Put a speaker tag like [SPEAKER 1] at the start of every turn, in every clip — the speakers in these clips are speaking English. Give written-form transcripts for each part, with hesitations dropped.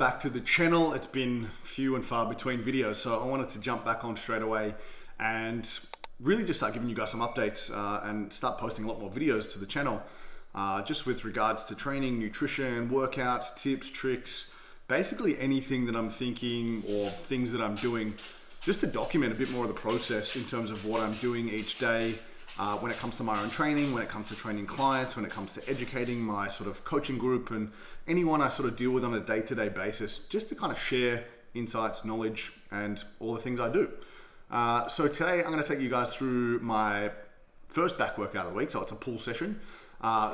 [SPEAKER 1] back to the channel. It's been few and far between videos, so I wanted to jump back on straight away and really just start giving you guys some updates and start posting a lot more videos to the channel just with regards to training, nutrition, workouts, tips, tricks, basically anything that I'm thinking or things that I'm doing, just to document a bit more of the process in terms of what I'm doing each day when it comes to my own training, when it comes to training clients, when it comes to educating my sort of coaching group and anyone I sort of deal with on a day-to-day basis, just to kind of share insights, knowledge, and all the things I do. So today I'm going to take you guys through my first back workout of the week. So it's a pull session.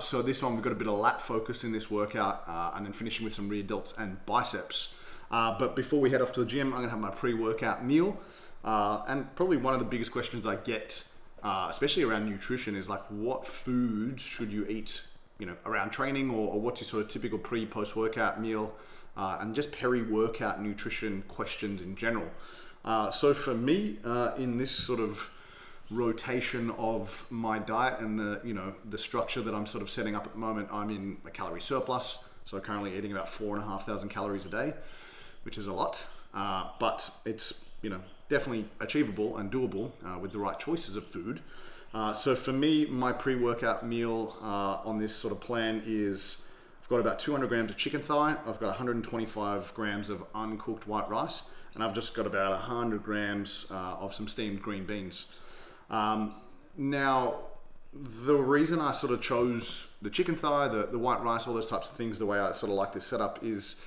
[SPEAKER 1] So this one, we've got a bit of lat focus in this workout and then finishing with some rear delts and biceps. But before we head off to the gym, I'm going to have my pre-workout meal. And probably one of the biggest questions I get, especially around nutrition, is like, what foods should you eat, around training, or what's your sort of typical post-workout meal, and just peri-workout nutrition questions in general. So for me, in this sort of rotation of my diet and the structure that I'm sort of setting up at the moment, I'm in a calorie surplus. So currently eating about 4,500 calories a day, which is a lot, but it's definitely achievable and doable with the right choices of food. So for me, my pre-workout meal on this sort of plan is, I've got about 200 grams of chicken thigh, I've got 125 grams of uncooked white rice, and I've just got about 100 grams of some steamed green beans. Now, the reason I sort of chose the chicken thigh, the white rice, all those types of things, the way I sort of like this setup is,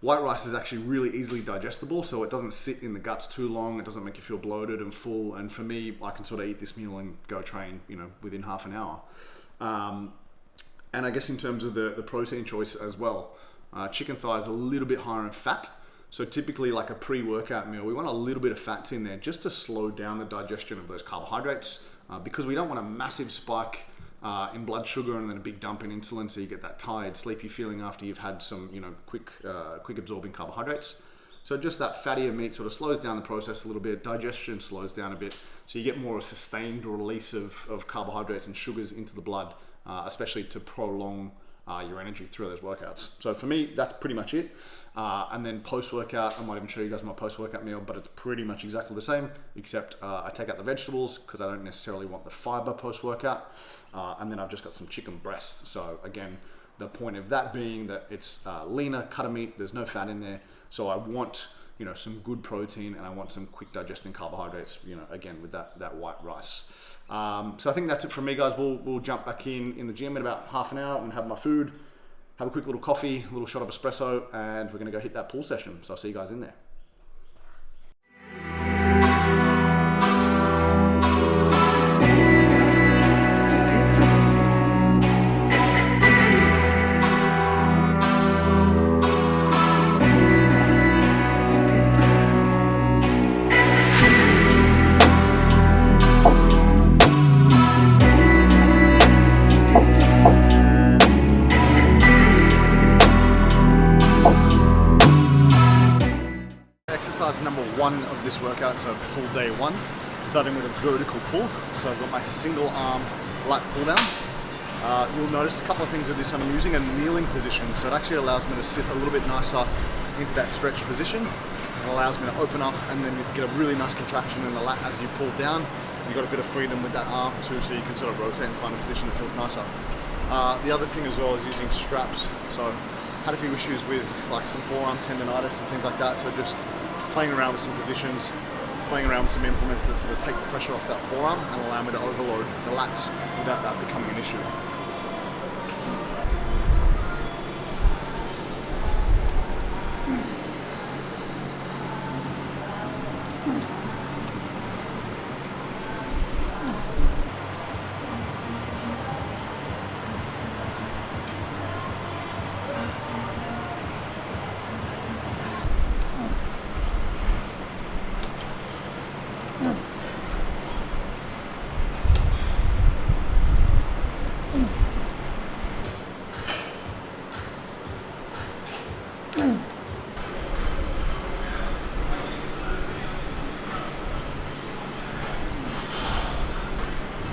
[SPEAKER 1] white rice is actually really easily digestible, so it doesn't sit in the guts too long, it doesn't make you feel bloated and full, and for me, I can sort of eat this meal and go train, within half an hour. And I guess in terms of the protein choice as well, chicken thigh is a little bit higher in fat, so typically like a pre-workout meal, we want a little bit of fats in there just to slow down the digestion of those carbohydrates, because we don't want a massive spike in blood sugar and then a big dump in insulin, so you get that tired, sleepy feeling after you've had some, quick absorbing carbohydrates. So just that fattier meat sort of slows down the process a little bit, digestion slows down a bit, so you get more of a sustained release of carbohydrates and sugars into the blood, especially to prolong your energy through those workouts. So for me, that's pretty much it. And then post-workout, I might even show you guys my post-workout meal, but it's pretty much exactly the same, except I take out the vegetables because I don't necessarily want the fiber post-workout. And then I've just got some chicken breast. So again, the point of that being that it's leaner, cutter meat, there's no fat in there. So I want, some good protein, and I want some quick digesting carbohydrates, again, with that white rice. So I think that's it from me, guys. We'll jump back in the gym in about half an hour and have my food, have a quick little coffee, a little shot of espresso, and we're gonna go hit that pull session. So I'll see you guys in there. Exercise number one of this workout, so pull day one, starting with a vertical pull. So I've got my single arm lat pull down. You'll notice a couple of things with this. I'm using a kneeling position, so it actually allows me to sit a little bit nicer into that stretch position. It allows me to open up and then get a really nice contraction in the lat as you pull down. You've got a bit of freedom with that arm too, so you can sort of rotate and find a position that feels nicer. The other thing as well is using straps. So had a few issues with like some forearm tendonitis and things like that, so just playing around with some positions, playing around with some implements that sort of take the pressure off that forearm and allow me to overload the lats without that becoming an issue.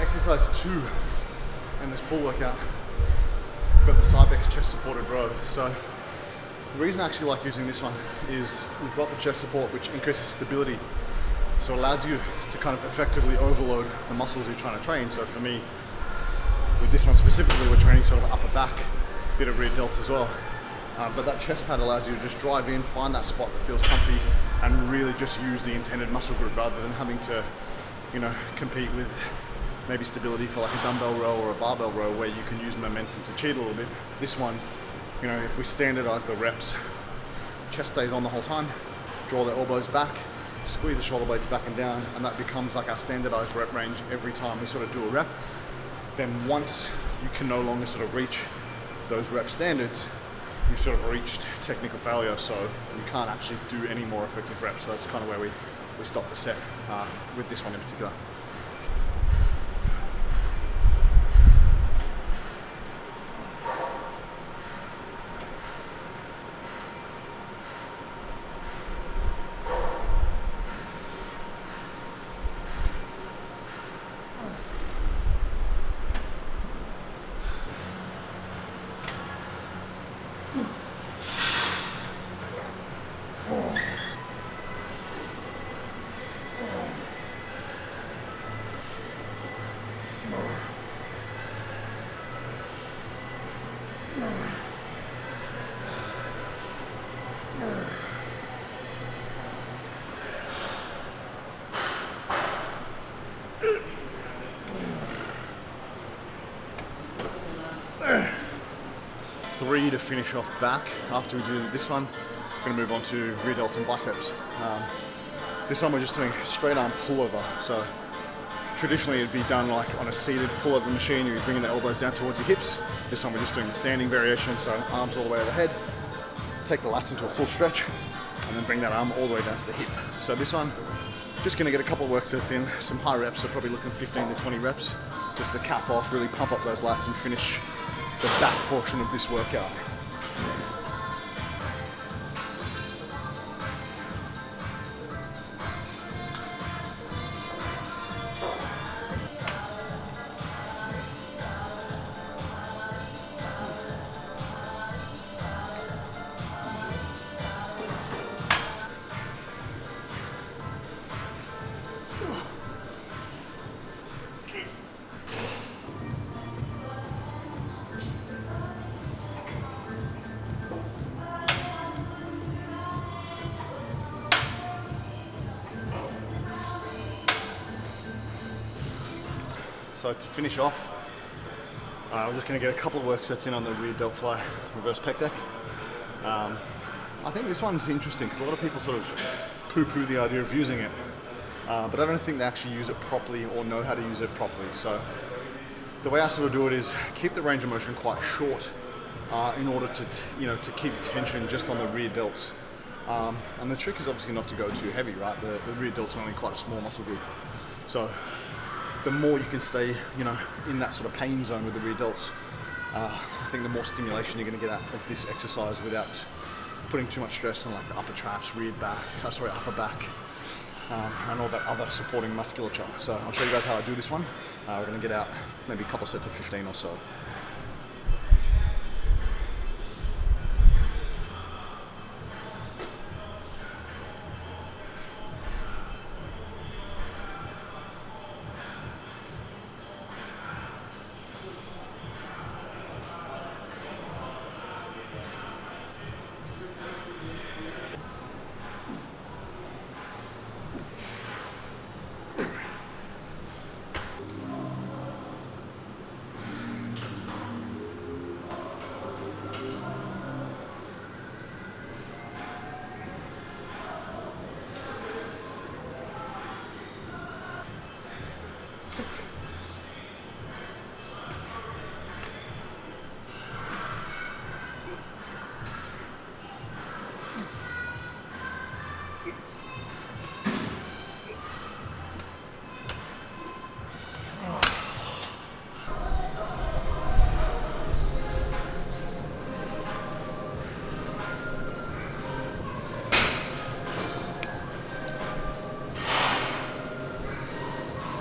[SPEAKER 1] Exercise 2 in this pull workout, I've got the Cybex chest supported row. So The reason I actually like using this one is you've got the chest support, which increases stability. So it allows you to kind of effectively overload the muscles you're trying to train. So for me, with this one specifically, we're training sort of upper back, bit of rear delts as well. But that chest pad allows you to just drive in, find that spot that feels comfy, and really just use the intended muscle group rather than having to, you know, compete with maybe stability for like a dumbbell row or a barbell row where you can use momentum to cheat a little bit. This one, you know, if we standardize the reps, chest stays on the whole time, draw the elbows back, squeeze the shoulder blades back and down, and that becomes like our standardized rep range every time we sort of do a rep. Then once you can no longer sort of reach those rep standards, you've sort of reached technical failure, so you can't actually do any more effective reps. So that's kind of where we stop the set with this one in particular. Three to finish off back. After we do this one, we're going to move on to rear delts and biceps. This one we're just doing straight arm pullover. So traditionally it'd be done like on a seated pullover machine. You're bringing the elbows down towards your hips. This one we're just doing the standing variation, so arms all the way overhead. Take the lats into a full stretch, and then bring that arm all the way down to the hip. So this one, just going to get a couple of work sets in, some high reps, so probably looking 15 to 20 reps, just to cap off, really pump up those lats and finish the back portion of this workout. So to finish off, we're just going to get a couple of work sets in on the rear delt fly reverse pec deck. I think this one's interesting because a lot of people sort of poo-poo the idea of using it, but I don't think they actually use it properly or know how to use it properly. So the way I sort of do it is keep the range of motion quite short in order to keep tension just on the rear delts. And the trick is obviously not to go too heavy, right? The rear delts are only quite a small muscle group. So the more you can stay, in that sort of pain zone with the rear delts, I think the more stimulation you're going to get out of this exercise without putting too much stress on like the upper traps, upper back, and all that other supporting musculature. So I'll show you guys how I do this one. We're going to get out maybe a couple sets of 15 or so.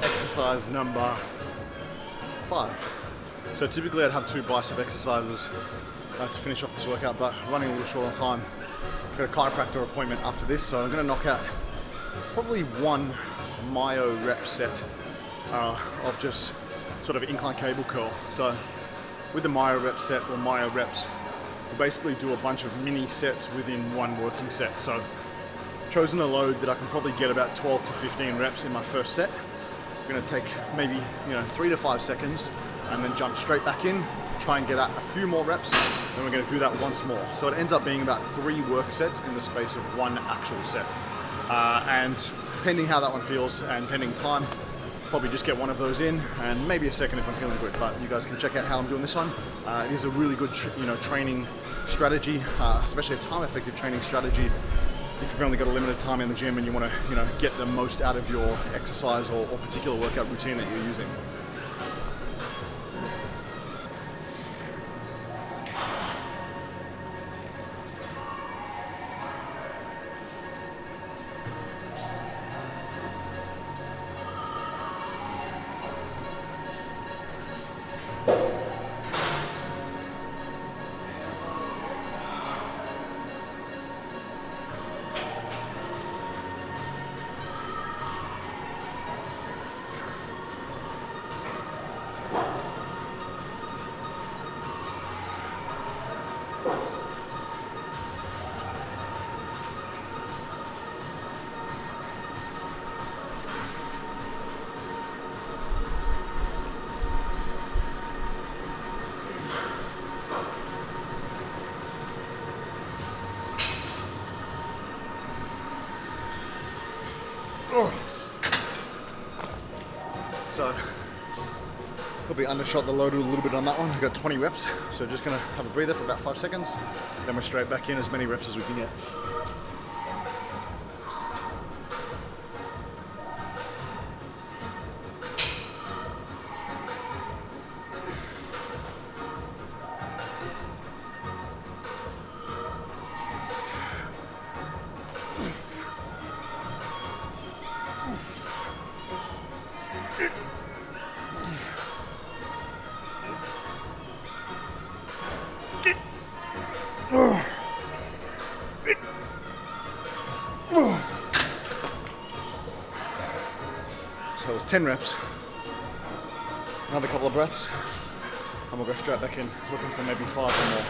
[SPEAKER 1] Exercise number 5. So typically I'd have 2 bicep exercises. to finish off this workout, but running a little short on time. Got a chiropractor appointment after this, so I'm going to knock out probably one myo rep set of just sort of incline cable curl. So with the myo rep set or myo reps, we'll basically do a bunch of mini sets within one working set. So I've chosen a load that I can probably get about 12 to 15 reps in my first set. I'm going to take maybe 3 to 5 seconds and then jump straight back in, try and get out a few more reps, then we're going to do that once more. So it ends up being about 3 work sets in the space of one actual set. And pending how that one feels and pending time, probably just get one of those in and maybe a second if I'm feeling good, but you guys can check out how I'm doing this one. It is a really good training strategy, especially a time-effective training strategy if you've only got a limited time in the gym and you want to get the most out of your exercise or particular workout routine that you're using. So probably undershot the load a little bit on that one. I got 20 reps, so just gonna have a breather for about 5 seconds, then we're straight back in as many reps as we can get. So it was 10 reps, another couple of breaths, and we'll go straight back in, looking for maybe 5 or more.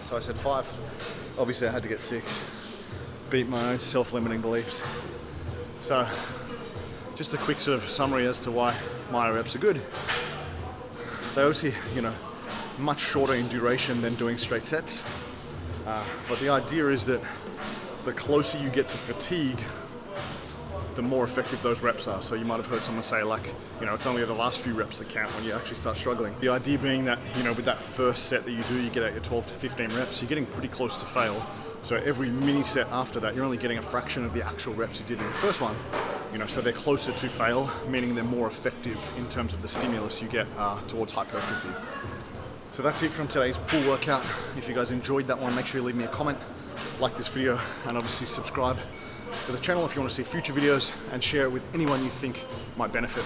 [SPEAKER 1] So I said 5. Obviously I had to get 6. Beat my own self-limiting beliefs. So just a quick sort of summary as to why myo reps are good. They're obviously, much shorter in duration than doing straight sets. But the idea is that the closer you get to fatigue, the more effective those reps are. So you might have heard someone say it's only the last few reps that count when you actually start struggling. The idea being that, with that first set that you do, you get out your 12 to 15 reps, you're getting pretty close to fail. So every mini set after that, you're only getting a fraction of the actual reps you did in the first one. So they're closer to fail, meaning they're more effective in terms of the stimulus you get towards hypertrophy. So that's it from today's pool workout. If you guys enjoyed that one, make sure you leave me a comment, like this video, and obviously subscribe to the channel if you want to see future videos, and share it with anyone you think might benefit